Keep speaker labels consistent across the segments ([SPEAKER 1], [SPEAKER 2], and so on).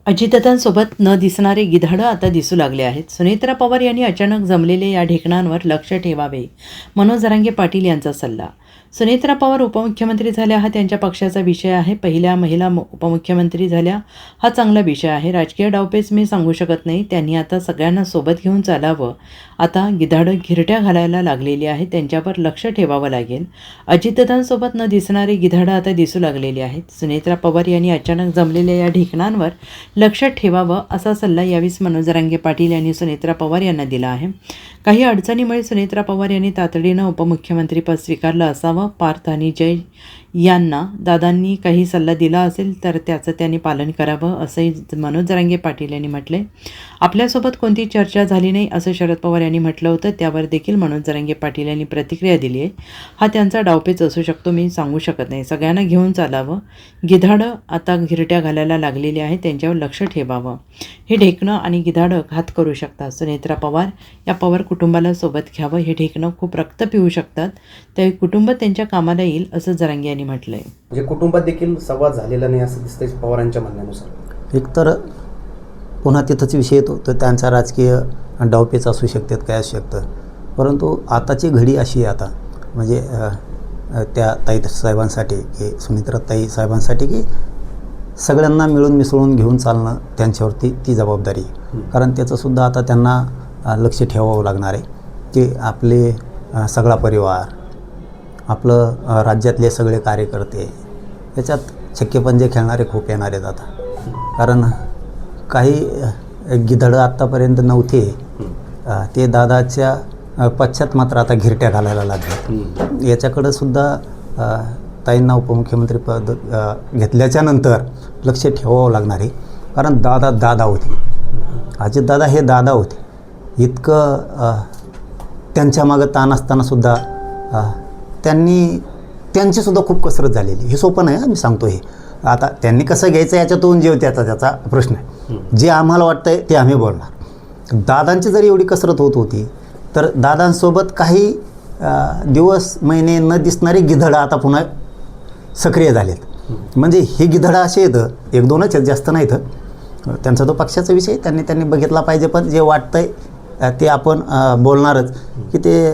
[SPEAKER 1] अजितदादांसोबत न दिसणारे गिधाडं आता दिसू लागले आहेत. सुनेत्रा पवार यांनी अचानक जमलेल्या या ढेकणांवर लक्ष ठेवावे, मनोज जरांगे पाटील यांचा सल्ला. सुनेत्रा पवार उपमुख्यमंत्री झाल्या हा त्यांच्या पक्षाचा विषय आहे. पहिल्या महिला उपमुख्यमंत्री झाल्या हा चांगला विषय आहे. राजकीय डावपेच मी सांगू शकत नाही. त्यांनी आता सगळ्यांना सोबत घेऊन चालावं. आता गिधाडं घिरट्या घालायला लागलेली आहे, त्यांच्यावर लक्ष ठेवावं लागेल. अजितदादांसोबत न दिसणारे गिधाडं आता दिसू लागलेली आहेत. सुनेत्रा पवार यांनी अचानक जमलेल्या या ढेकणांवर लक्ष ठेवावं असा सल्ला यावेळी मनोज जरांगे पाटील यांनी सुनेत्रा पवार यांना दिला आहे. काही अडचणीमुळे सुनेत्रा पवार यांनी तातडीनं उपमुख्यमंत्रीपद स्वीकारलं असावं. पार्थ आणि जय यांना दादांनी काही सल्ला दिला असेल तर त्याचं त्यांनी पालन करावं असंही मनोज जरांगे पाटील यांनी म्हटले. आपल्यासोबत कोणती चर्चा झाली नाही असं शरद पवार यांनी म्हटलं होतं. त्यावर देखील मनोज जरांगे पाटील यांनी प्रतिक्रिया दिली आहे. हा त्यांचा डावपेच असू शकतो, मी सांगू शकत नाही. सगळ्यांना घेऊन चालावं. गिधाडं आता घिरट्या घालायला लागलेली आहे, त्यांच्यावर लक्ष ठेवावं. हे ढेकणं आणि गिधाडं घात करू शकतात. सुनेत्रा पवार या पवार कुटुंबाला सोबत घ्यावं. हे ढेकणं खूप रक्त पिऊ शकतात, त्यावेळी कुटुंब त्यांच्या कामाला येईल असं जरांगे यांनी म्हटलंय.
[SPEAKER 2] म्हणजे कुटुंबात देखील संवाद झालेला नाही असं दिसतंय पवारांच्या म्हणण्यानुसार.
[SPEAKER 3] एकतर पुन्हा तिथंच विषय येतो तर त्यांचा राजकीय डावपेच असू शकतात, काय असू शकतं. परंतु आताची घडी अशी आहे आता, म्हणजे त्या ताई साहेबांसाठी की सुनेत्रा ताई साहेबांसाठी की सगळ्यांना मिळून मिसळून घेऊन चालणं त्यांच्यावरती ती जबाबदारी आहे. कारण त्याचंसुद्धा आता त्यांना लक्ष ठेवावं लागणार आहे की आपले सगळा परिवार, आपलं राज्यातले सगळे कार्यकर्ते याच्यात छक्केपंजे खेळणारे खूप येणार आहेत आता. कारण काही गिधाडं आत्तापर्यंत नव्हते, ते दादाच्या पश्चात मात्र आता घिरट्या घालायला लागले. याच्याकडं सुद्धा ताईंना उपमुख्यमंत्रीपद घेतल्याच्यानंतर लक्ष ठेवावं लागणार आहे. कारण दादा होते, अजितदादा हे दादा होते. इतकं त्यांच्या मागं ताण असतानासुद्धा त्यांचीसुद्धा खूप कसरत झालेली. हे सोपं नाही, मी सांगतो. हे आता त्यांनी कसं घ्यायचं याच्यातून जेव त्याचा प्रश्न आहे. जे आम्हाला वाटतं आहे ते आम्ही बोलणार. दादांची जरी एवढी कसरत होत होती तर दादांसोबत काही दिवस महिने न दिसणारे गिधडं आता पुन्हा सक्रिय झालेत. म्हणजे हे गिधडं असे येतं, एक दोनच आहेत, जास्त नाहीत. त्यांचा तो पक्षाचा विषय त्यांनी बघितला पाहिजे. पण जे वाटतं आहे ते आपण बोलणारच. की ते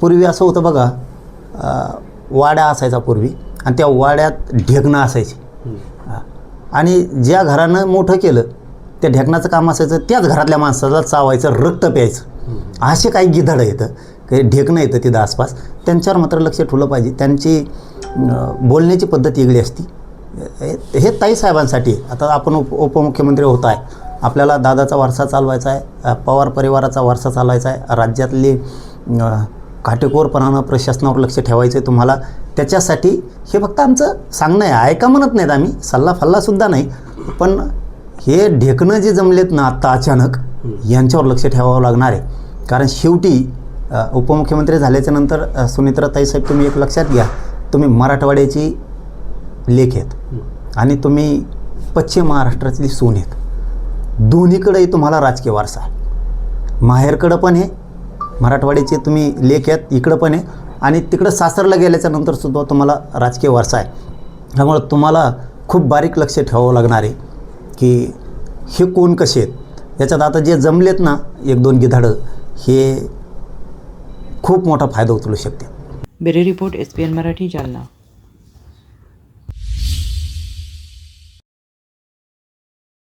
[SPEAKER 3] पूर्वी असं होतं बघा, वाड्या असायचा पूर्वी आणि त्या वाड्यात ढेकणं असायची. आणि ज्या घरानं मोठं केलं त्या ढेकणाचं काम असायचं त्याच घरातल्या माणसाला चावायचं, रक्त प्यायचं. असे काही गिधडं येतं, काही ढेकणं येतं तिथं आसपास. त्यांच्यावर मात्र लक्ष ठेवलं पाहिजे. त्यांची बोलण्याची पद्धत वेगळी असती. हे ताई साहेबांसाठी आता आपण उपमुख्यमंत्री होत आहे, आपल्याला दादाचा वारसा चालवायचा आहे, पवार परिवाराचा वारसा चालवायचा आहे, राज्यातली काटेकोरपणानं प्रशासनावर लक्ष ठेवायचं आहे तुम्हाला. त्याच्यासाठी हे फक्त आमचं सांगणं आहे, ऐका म्हणत नाहीत आम्ही, सल्लाफल्लासुद्धा नाही. पण हे ढेकणं जे जमलेत ना आत्ता अचानक, यांच्यावर लक्ष ठेवावं लागणार आहे. कारण शेवटी उपमुख्यमंत्री झाल्याच्यानंतर सुनेत्रा ताईसाहेब, तुम्ही एक लक्षात घ्या, तुम्ही मराठवाड्याची लेक आहेत आणि तुम्ही पश्चिम महाराष्ट्रातली सून आहेत. दोन्हीकडेही तुम्हाला राजकीय वारसा आहे. माहेरकडं पण आहे, मराठवाड्याचे तुम्ही लेख आहेत, इकडं पण आहे. आणि तिकडं सासरला गेल्याच्यानंतरसुद्धा तुम्हाला राजकीय वारसा आहे. त्यामुळं तुम्हाला खूप बारीक लक्ष ठेवावं लागणार आहे की हे कोण कसे आहेत. याच्यात आता जे जमलेत ना एक दोन गिधाडं, हे खूप मोठा फायदा उचलू शकते.
[SPEAKER 1] Bureau report, SPN Marathi, Jalna.